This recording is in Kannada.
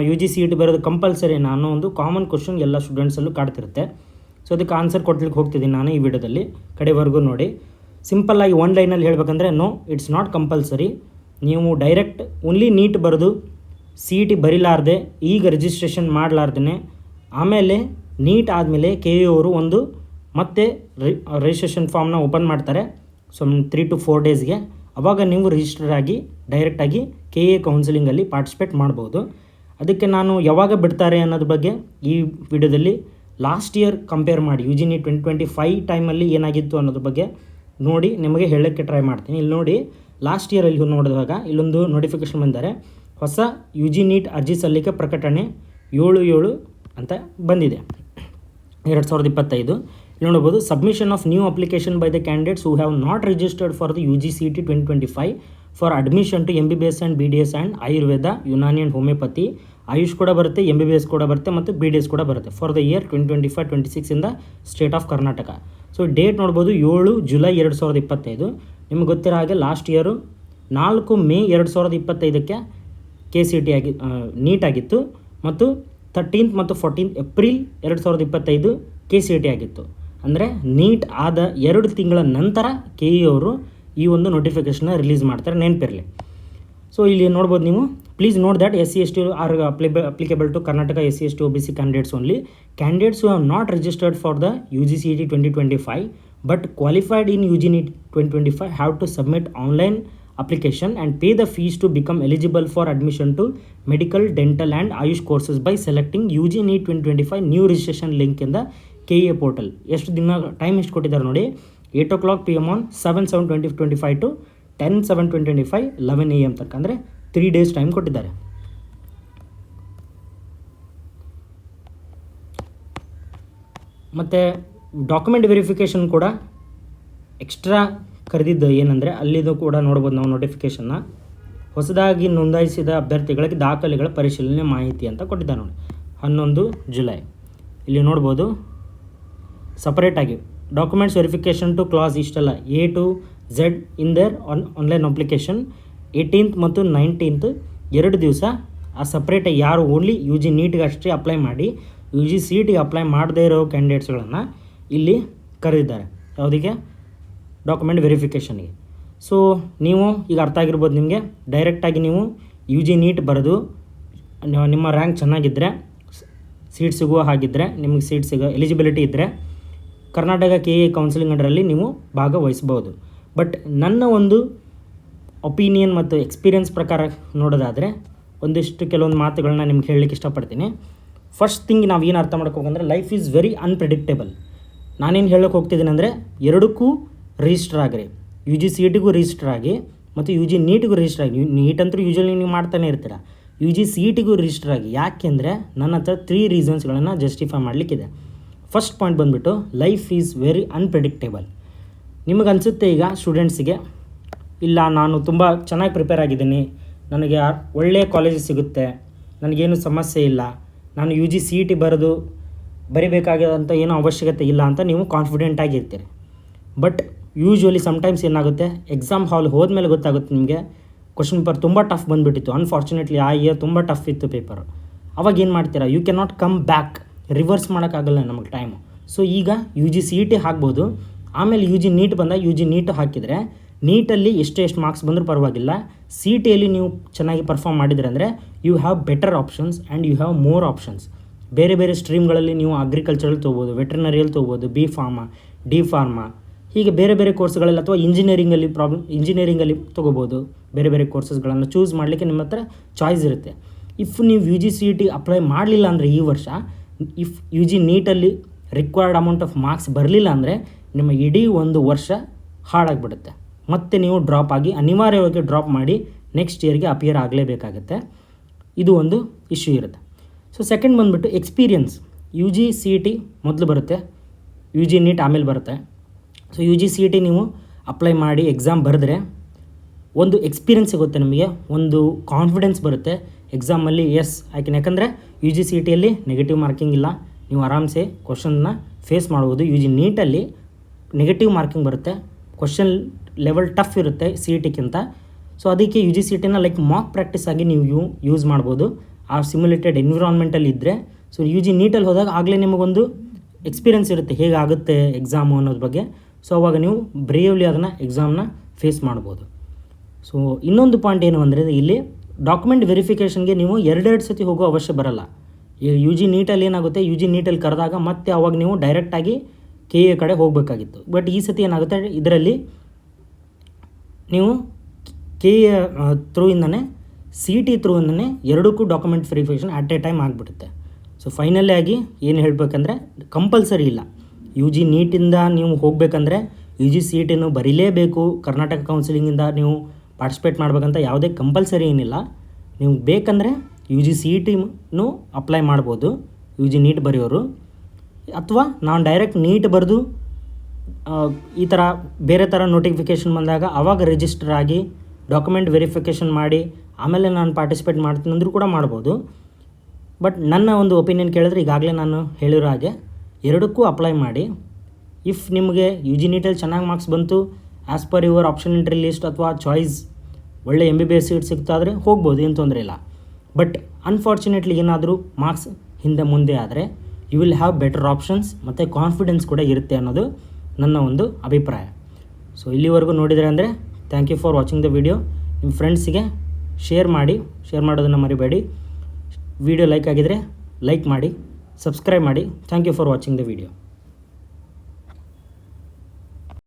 You G C E T ಬರೋದು ಕಂಪಲ್ಸರಿ ಅನ್ನೋ ಒಂದು ಕಾಮನ್ ಕ್ವಶನ್ ಎಲ್ಲ ಸ್ಟೂಡೆಂಟ್ಸಲ್ಲೂ ಕಾಡ್ತಿರುತ್ತೆ. ಸೊ ಅದಕ್ಕೆ ಆನ್ಸರ್ ಕೊಡ್ಲಿಕ್ಕೆ ಹೋಗ್ತಿದ್ದೀನಿ ನಾನು ಈ ವಿಡಿಯೋದಲ್ಲಿ, ಕಡೆವರೆಗೂ ನೋಡಿ. ಸಿಂಪಲ್ಲಾಗಿ ಒನ್ ಲೈನಲ್ಲಿ ಹೇಳಬೇಕಂದ್ರೆ ನೋ, ಇಟ್ಸ್ ನಾಟ್ ಕಂಪಲ್ಸರಿ. ನೀವು ಡೈರೆಕ್ಟ್ ಓನ್ಲಿ ನೀಟ್ ಬರೆದು ಸಿ ಇ ಟಿ ಬರೀಲಾರ್ದೆ ಈಗ ರಿಜಿಸ್ಟ್ರೇಷನ್ ಮಾಡಲಾರ್ದೇ ಆಮೇಲೆ ನೀಟ್ ಆದಮೇಲೆ ಕೆ ಯು ಅವರು ಒಂದು ಮತ್ತೆ ರಿಜಿಸ್ಟ್ರೇಷನ್ ಫಾರ್ಮ್ನ ಓಪನ್ ಮಾಡ್ತಾರೆ. ಸೊ 3 to 4 ಡೇಸ್ಗೆ. ಆವಾಗ ನೀವು ರಿಜಿಸ್ಟರ್ ಆಗಿ ಡೈರೆಕ್ಟಾಗಿ ಕೆ ಎ ಕೌನ್ಸಿಲಿಂಗಲ್ಲಿ ಪಾರ್ಟಿಸಿಪೇಟ್ ಮಾಡ್ಬೋದು. ಅದಕ್ಕೆ ನಾನು ಯಾವಾಗ ಬಿಡ್ತಾರೆ ಅನ್ನೋದ್ರ ಬಗ್ಗೆ ಈ ವಿಡಿಯೋದಲ್ಲಿ ಲಾಸ್ಟ್ ಇಯರ್ ಕಂಪೇರ್ ಮಾಡಿ ಯು ಜಿ ನೀಟ್ 2025 ಟೈಮಲ್ಲಿ ಏನಾಗಿತ್ತು ಅನ್ನೋದ್ರ ಬಗ್ಗೆ ನೋಡಿ ನಿಮಗೆ ಹೇಳೋಕ್ಕೆ ಟ್ರೈ ಮಾಡ್ತೀನಿ. ಇಲ್ಲಿ ನೋಡಿ, ಲಾಸ್ಟ್ ಇಯರಲ್ಲಿ ನೋಡಿದಾಗ ಇಲ್ಲೊಂದು ನೋಟಿಫಿಕೇಷನ್ ಬಂದರೆ ಹೊಸ ಯು ಜಿ ನೀಟ್ ಅರ್ಜಿ ಸಲ್ಲಿಕೆ ಪ್ರಕಟಣೆ 7/7 ಅಂತ ಬಂದಿದೆ 2025. ಇಲ್ಲಿ ನೋಡ್ಬೋದು, submission of new application by the candidates who have not registered for the U G C E T 2025 for admission to MBBS and BDS and Ayurveda, Unani and homoeopathy. AYUSH ಕೂಡ ಬರುತ್ತೆ, MBBS ಕೂಡ ಬರುತ್ತೆ ಮತ್ತು BDS ಕೂಡ ಬರುತ್ತೆ for the year 2025-26 in the state of Karnataka. So date ನೋಡ್ಬೋದು 7 ಜುಲೈ 2025. ನಿಮ್ಗೆ ಗೊತ್ತಿರೋ ಹಾಗೆ ಲಾಸ್ಟ್ ಇಯರು 4 ಮೇ 2025ಕ್ಕೆ KCET ನೀಟ್ ಆಗಿತ್ತು ಮತ್ತು 13th ಮತ್ತು 14th ಏಪ್ರಿಲ್ 2025 KCET ಆಗಿತ್ತು. ಅಂದರೆ ನೀಟ್ ಆದ 2 ತಿಂಗಳ ನಂತರ ಕೆ ಇ ಅವರು ಈ ಒಂದು ನೋಟಿಫಿಕೇಷನ್ನ ರಿಲೀಸ್ ಮಾಡ್ತಾರೆ, ನೆನಪಿರಲಿ. ಸೊ ಇಲ್ಲಿ ನೋಡ್ಬೋದು ನೀವು, please note that SC/ST are applicable to Karnataka SC/ST OBC candidates only. Candidates who have not registered for the UGCET 2025 but qualified in UG NEET 2025 have to submit online application and pay the fees to become eligible for admission to medical, dental and Ayush courses by selecting UG NEET 2025 new registration link in the KEA portal. ಎಷ್ಟು ದಿನ ಟೈಮ್ ಎಷ್ಟು ಕೊಟ್ಟಿದ್ದಾರೆ ನೋಡಿ, 8 o'clock PM on 7/7/2025 to 10/7/2025 11 AM ತನಕ, ಅಂದರೆ 3 days ಟೈಮ್ ಕೊಟ್ಟಿದ್ದಾರೆ. ಮತ್ತು ಡಾಕ್ಯುಮೆಂಟ್ ವೆರಿಫಿಕೇಷನ್ ಕೂಡ ಎಕ್ಸ್ಟ್ರಾ ಕರೆದಿದ್ದು ಏನಂದರೆ ಅಲ್ಲಿದು ಕೂಡ ನೋಡ್ಬೋದು ನಾವು ನೋಟಿಫಿಕೇಷನ್ನ. ಹೊಸದಾಗಿ ನೋಂದಾಯಿಸಿದ ಅಭ್ಯರ್ಥಿಗಳಿಗೆ ದಾಖಲೆಗಳ ಪರಿಶೀಲನೆ ಮಾಹಿತಿ ಅಂತ ಕೊಟ್ಟಿದ್ದಾರೆ ನೋಡಿ, 11 ಜುಲೈ. ಇಲ್ಲಿ ನೋಡ್ಬೋದು ಸಪರೇಟಾಗಿ ಡಾಕ್ಯುಮೆಂಟ್ಸ್ ವೆರಿಫಿಕೇಷನ್ ಟು ಕ್ಲಾಸ್ ಇಷ್ಟಲ್ಲ A to Z in their online application 18th ಮತ್ತು 19th 2 ದಿವಸ ಆ ಸಪ್ರೇಟಾಗಿ ಯಾರು ಓನ್ಲಿ ಯು ಜಿ ನೀಟ್ಗೆ ಅಷ್ಟೇ ಅಪ್ಲೈ ಮಾಡಿ ಯು ಜಿ ಸಿ ಟಿಗೆ ಅಪ್ಲೈ ಮಾಡದೇ ಇರೋ ಕ್ಯಾಂಡಿಡೇಟ್ಸ್ಗಳನ್ನು ಇಲ್ಲಿ ಕರೆದಿದ್ದಾರೆ. ಯಾವುದಕ್ಕೆ? ಡಾಕ್ಯುಮೆಂಟ್ ವೆರಿಫಿಕೇಷನ್ಗೆ. ಸೊ ನೀವು ಈಗ ಅರ್ಥ ಆಗಿರ್ಬೋದು ನಿಮಗೆ, ಡೈರೆಕ್ಟಾಗಿ ನೀವು ಯು ಜಿ ನೀಟ್ ಬರೆದು ನಿಮ್ಮ ರ್ಯಾಂಕ್ ಚೆನ್ನಾಗಿದ್ದರೆ, ಸೀಟ್ ಸಿಗುವ ಹಾಗಿದ್ದರೆ, ನಿಮಗೆ ಸೀಟ್ ಎಲಿಜಿಬಿಲಿಟಿ ಇದ್ದರೆ ಕರ್ನಾಟಕ ಕೆ ಎ ಕೌನ್ಸಿಲಿಂಗ್ ಅಂಡರಲ್ಲಿ ನೀವು ಭಾಗವಹಿಸ್ಬೋದು. ಬಟ್ ನನ್ನ ಒಂದು ಒಪಿನಿಯನ್ ಮತ್ತು ಎಕ್ಸ್ಪೀರಿಯನ್ಸ್ ಪ್ರಕಾರ ನೋಡೋದಾದರೆ ಒಂದಿಷ್ಟು ಕೆಲವೊಂದು ಮಾತುಗಳನ್ನ ನಿಮ್ಗೆ ಹೇಳಲಿಕ್ಕೆ ಇಷ್ಟಪಡ್ತೀನಿ. ಫಸ್ಟ್ ಥಿಂಗ್ ನಾವು ಏನು ಅರ್ಥ ಮಾಡ್ಕೋಬೇಕಂದ್ರೆ, ಲೈಫ್ ಈಸ್ ವೆರಿ ಅನ್ಪ್ರೆಡಿಕ್ಟೇಬಲ್. ನಾನೇನು ಹೇಳೋಕೆ ಹೋಗ್ತಿದ್ದೀನಿ ಅಂದರೆ, ಎರಡಕ್ಕೂ ರಿಜಿಸ್ಟರ್ ಆಗಿರಿ. ಯು ಜಿ ಸಿ ಇ ಟಿಗೂ ರಿಜಿಸ್ಟರ್ ಆಗಿ ಮತ್ತು ಯು ಜಿ ನೀಟಿಗೂ ರಿಜಿಸ್ಟರ್ ಆಗಿ. ನೀಟ್ ಅಂತೂ ಯೂಶ್ವಲಿ ನೀವು ಮಾಡ್ತಾನೆ ಇರ್ತೀರ. ಯು ಜಿ ಸಿ ಇ ಟಿಗೂ ರಿಜಿಸ್ಟರ್ ಆಗಿ. ಯಾಕೆಂದರೆ ನನ್ನ ಹತ್ರ 3 ರೀಸನ್ಸ್ಗಳನ್ನು ಜಸ್ಟಿಫೈ ಮಾಡಲಿಕ್ಕಿದೆ. ಫಸ್ಟ್ ಪಾಯಿಂಟ್ ಬಂದುಬಿಟ್ಟು, ಲೈಫ್ ಈಸ್ ವೆರಿ ಅನ್ಪ್ರೆಡಿಕ್ಟೇಬಲ್. ನಿಮಗೆ ಅನಿಸುತ್ತೆ ಈಗ ಸ್ಟೂಡೆಂಟ್ಸಿಗೆ, ಇಲ್ಲ ನಾನು ತುಂಬ ಚೆನ್ನಾಗಿ ಪ್ರಿಪೇರ್ ಆಗಿದ್ದೀನಿ, ನನಗೆ ಒಳ್ಳೆಯ ಕಾಲೇಜಸ್ ಸಿಗುತ್ತೆ, ನನಗೇನು ಸಮಸ್ಯೆ ಇಲ್ಲ, ನಾನು you G C E T ಬರಿಬೇಕಾಗಿರೋಂಥ ಏನೂ ಅವಶ್ಯಕತೆ ಇಲ್ಲ ಅಂತ ನೀವು ಕಾನ್ಫಿಡೆಂಟಾಗಿರ್ತೀರಿ. ಬಟ್ ಯೂಶ್ವಲಿ ಸಮ್ಟೈಮ್ಸ್ ಏನಾಗುತ್ತೆ, ಎಕ್ಸಾಮ್ ಹಾಲ್ ಹೋದ್ಮೇಲೆ ಗೊತ್ತಾಗುತ್ತೆ ನಿಮಗೆ ಕ್ವಶನ್ ಪೇಪರ್ ತುಂಬ ಟಫ್ ಬಂದುಬಿಟ್ಟಿತ್ತು. ಅನ್ಫಾರ್ಚುನೇಟ್ಲಿ ಆ ಇಯರ್ ತುಂಬ ಟಫ್ ಇತ್ತು ಪೇಪರು. ಅವಾಗ ಏನು ಮಾಡ್ತೀರಾ, you can not come back, reverse ಮಾಡೋಕ್ಕಾಗಲ್ಲ ನಮಗೆ ಟೈಮು. ಸೊ ಈಗ you G C E T ಹಾಕ್ಬೋದು, ಆಮೇಲೆ ಯು ಜಿ ನೀಟ್ ಬಂದಾಗ ಯು ಜಿ ನೀಟ್ ಹಾಕಿದರೆ ನೀಟಲ್ಲಿ ಎಷ್ಟು ಮಾರ್ಕ್ಸ್ ಬಂದರೂ ಪರವಾಗಿಲ್ಲ. ಸಿ ಇ ಟಿಯಲ್ಲಿ ನೀವು ಚೆನ್ನಾಗಿ ಪರ್ಫಾರ್ಮ್ ಮಾಡಿದರೆ ಅಂದರೆ you have better options and you have more options. ಬೇರೆ ಬೇರೆ ಸ್ಟ್ರೀಮ್ಗಳಲ್ಲಿ ನೀವು ಅಗ್ರಿಕಲ್ಚರಲ್ಲಿ ತೊಗೋಬೋದು, ವೆಟ್ರಿನರಿಯಲ್ಲಿ ತೊಗೋಬೋದು, B ಫಾರ್ಮಾ, D ಫಾರ್ಮಾ, ಹೀಗೆ ಬೇರೆ ಬೇರೆ ಕೋರ್ಸ್ಗಳಲ್ಲಿ, ಅಥವಾ ಇಂಜಿನಿಯರಿಂಗಲ್ಲಿ ತೊಗೋಬೋದು. ಬೇರೆ ಬೇರೆ ಕೋರ್ಸಸ್ಗಳನ್ನು ಚೂಸ್ ಮಾಡಲಿಕ್ಕೆ ನಿಮ್ಮ ಹತ್ರ ಚಾಯ್ಸ್ ಇರುತ್ತೆ. ಇಫ್ ನೀವು U G C E T apply ಮಾಡಲಿಲ್ಲ ಅಂದರೆ ಈ ವರ್ಷ, ಇಫ್ ಯು ಜಿ ನೀಟಲ್ಲಿ ರಿಕ್ವೈರ್ಡ್ ಅಮೌಂಟ್ ಆಫ್ ಮಾರ್ಕ್ಸ್ ಬರಲಿಲ್ಲ ಅಂದರೆ ನಿಮ್ಮ ಇಡೀ ಒಂದು ವರ್ಷ ಹಾಳಾಗಿಬಿಡುತ್ತೆ. ಮತ್ತು ನೀವು ಡ್ರಾಪ್ ಆಗಿ, ಅನಿವಾರ್ಯವಾಗಿ ಡ್ರಾಪ್ ಮಾಡಿ ನೆಕ್ಸ್ಟ್ ಇಯರ್ಗೆ ಅಪಿಯರ್ ಆಗಲೇಬೇಕಾಗತ್ತೆ. ಇದು ಒಂದು ಇಶ್ಯೂ ಇರುತ್ತೆ. ಸೊ ಸೆಕೆಂಡ್ ಬಂದುಬಿಟ್ಟು experience. You G C E T ಮೊದಲು ಬರುತ್ತೆ, ಯು ಜಿ ನೀಟ್ ಆಮೇಲೆ ಬರುತ್ತೆ. So you G C E T ನೀವು ಅಪ್ಲೈ ಮಾಡಿ ಎಕ್ಸಾಮ್ ಬರೆದ್ರೆ ಒಂದು ಎಕ್ಸ್ಪೀರಿಯನ್ಸ್ ಸಿಗುತ್ತೆ ನಿಮಗೆ, ಒಂದು ಕಾನ್ಫಿಡೆನ್ಸ್ ಬರುತ್ತೆ ಎಕ್ಸಾಮಲ್ಲಿ. ಎಸ್ ಯಾಕೆಂದ್ರೆ ಯಾಕಂದರೆ ಯು ಜಿ ಸಿ ಇ ಟಿಯಲ್ಲಿ ನೆಗೆಟಿವ್ ಮಾರ್ಕಿಂಗ್ ಇಲ್ಲ, ನೀವು ಆರಾಮ್ಸೆ ಕ್ವಶನ್ನ ಫೇಸ್ ಮಾಡ್ಬೋದು. ಯು ಜಿ ನೀಟಲ್ಲಿ ನೆಗೆಟಿವ್ ಮಾರ್ಕಿಂಗ್ ಬರುತ್ತೆ, ಕ್ವಶನ್ ಲೆವೆಲ್ ಟಫ್ ಇರುತ್ತೆ ಸಿ ಇ ಟಿಗಿಂತ. ಸೊ ಅದಕ್ಕೆ ಯು ಜಿ ಸಿ ಇ ಟಿನ ಲೈಕ್ ಮಾಕ್ ಪ್ರಾಕ್ಟೀಸ್ ಆಗಿ ನೀವು ಯೂಸ್ ಮಾಡ್ಬೋದು. ಆ ಸಿಮ್ಯುಲೇಟೆಡ್ ಎನ್ವಿರಾನ್ಮೆಂಟಲ್ಲಿ ಇದ್ದರೆ ಸೊ ಯು ಜಿ ನೀಟಲ್ಲಿ ಹೋದಾಗ ಆಗಲೇ ನಿಮಗೊಂದು ಎಕ್ಸ್ಪೀರಿಯನ್ಸ್ ಇರುತ್ತೆ ಹೇಗಾಗುತ್ತೆ ಎಕ್ಸಾಮು ಅನ್ನೋದ್ರ ಬಗ್ಗೆ. ಸೊ ಅವಾಗ ನೀವು ಬ್ರೇವ್ಲಿ ಅದನ್ನು ಎಕ್ಸಾಮ್ನ ಫೇಸ್ ಮಾಡ್ಬೋದು. ಸೊ ಇನ್ನೊಂದು ಪಾಯಿಂಟ್ ಏನು ಅಂದರೆ ಇಲ್ಲಿ ಡಾಕ್ಯುಮೆಂಟ್ ವೆರಿಫಿಕೇಷನ್ಗೆ ನೀವು ಎರಡೆರಡು ಸತಿ ಹೋಗೋ ಅವಶ್ಯ ಬರಲ್ಲ. ಯು ಜಿ ನೀಟಲ್ಲಿ ಏನಾಗುತ್ತೆ, ಯು ಜಿ ನೀಟಲ್ಲಿ ಕರೆದಾಗ ಮತ್ತೆ ಅವಾಗ ನೀವು ಡೈರೆಕ್ಟಾಗಿ ಕೆ ಎ ಕಡೆ ಹೋಗಬೇಕಾಗಿತ್ತು. ಬಟ್ ಈ ಸತಿ ಏನಾಗುತ್ತೆ, ಇದರಲ್ಲಿ ನೀವು ಕೆ ಎ ಥ್ರೂಯಿಂದನೇ ಸಿ ಟಿ ಥ್ರೂಯಿಂದನೇ ಎರಡಕ್ಕೂ document verification at A time ಆಗಿಬಿಡುತ್ತೆ. ಸೊ ಫೈನಲಿ ಆಗಿ ಏನು ಹೇಳಬೇಕಂದ್ರೆ ಕಂಪಲ್ಸರಿ ಇಲ್ಲ, ಯು ಜಿ ನೀಟಿಂದ ನೀವು ಹೋಗಬೇಕಂದ್ರೆ ಯು ಜಿ ಸಿ ಟಿನೂ ಬರೀಲೇಬೇಕು, ಕರ್ನಾಟಕ ಕೌನ್ಸಿಲಿಂಗಿಂದ ನೀವು ಪಾರ್ಟಿಸಿಪೇಟ್ ಮಾಡಬೇಕಂತ ಯಾವುದೇ ಕಂಪಲ್ಸರಿ ಏನಿಲ್ಲ. ನೀವು ಬೇಕಂದರೆ ಯು ಜಿ ಸಿ ಟಿನೂ ಅಪ್ಲೈ ಮಾಡ್ಬೋದು ಯು ಜಿ ನೀಟ್ ಬರೆಯೋರು, ಅಥವಾ ನಾನು ಡೈರೆಕ್ಟ್ ನೀಟ್ ಬರೆದು ಈ ಥರ ಬೇರೆ ಥರ ನೋಟಿಫಿಕೇಷನ್ ಬಂದಾಗ ಆವಾಗ ರಿಜಿಸ್ಟರ್ ಆಗಿ ಡಾಕ್ಯುಮೆಂಟ್ ವೆರಿಫಿಕೇಷನ್ ಮಾಡಿ ಆಮೇಲೆ ನಾನು ಪಾರ್ಟಿಸಿಪೇಟ್ ಮಾಡ್ತೀನಿ ಅಂದರೂ ಕೂಡ ಮಾಡ್ಬೋದು. ಬಟ್ ನನ್ನ ಒಂದು ಒಪಿನಿಯನ್ ಕೇಳಿದ್ರೆ ಈಗಾಗಲೇ ನಾನು ಹೇಳಿರೋ ಹಾಗೆ ಎರಡಕ್ಕೂ ಅಪ್ಲೈ ಮಾಡಿ. ಇಫ್ ನಿಮಗೆ ಯು ಜಿ ನೀಟಲ್ಲಿ ಚೆನ್ನಾಗಿ ಮಾರ್ಕ್ಸ್ ಬಂತು, as per your option entry list ಅಥವಾ ಚಾಯ್ಸ್ ಒಳ್ಳೆ MBBS ಸೀಟ್ ಸಿಗ್ತಾದರೆ ಹೋಗ್ಬೋದು, ಏನು ತೊಂದರೆ ಇಲ್ಲ. ಬಟ್ ಅನ್ಫಾರ್ಚುನೇಟ್ಲಿ ಏನಾದರೂ ಮಾರ್ಕ್ಸ್ ಹಿಂದೆ ಮುಂದೆ ಆದರೆ you will have better options ಮತ್ತು ಕಾನ್ಫಿಡೆನ್ಸ್ ಕೂಡ ಇರುತ್ತೆ ಅನ್ನೋದು ನನ್ನ ಒಂದು ಅಭಿಪ್ರಾಯ. ಸೊ ಇಲ್ಲಿವರೆಗೂ ನೋಡಿದರೆ ಅಂದರೆ thank you for watching the video. ನಿಮ್ಮ ಫ್ರೆಂಡ್ಸಿಗೆ ಶೇರ್ ಮಾಡೋದನ್ನು ಮರಿಬೇಡಿ. ವಿಡಿಯೋ ಲೈಕ್ ಆಗಿದರೆ ಲೈಕ್ ಮಾಡಿ, ಸಬ್ಸ್ಕ್ರೈಬ್ ಮಾಡಿ. Thank you for watching the video.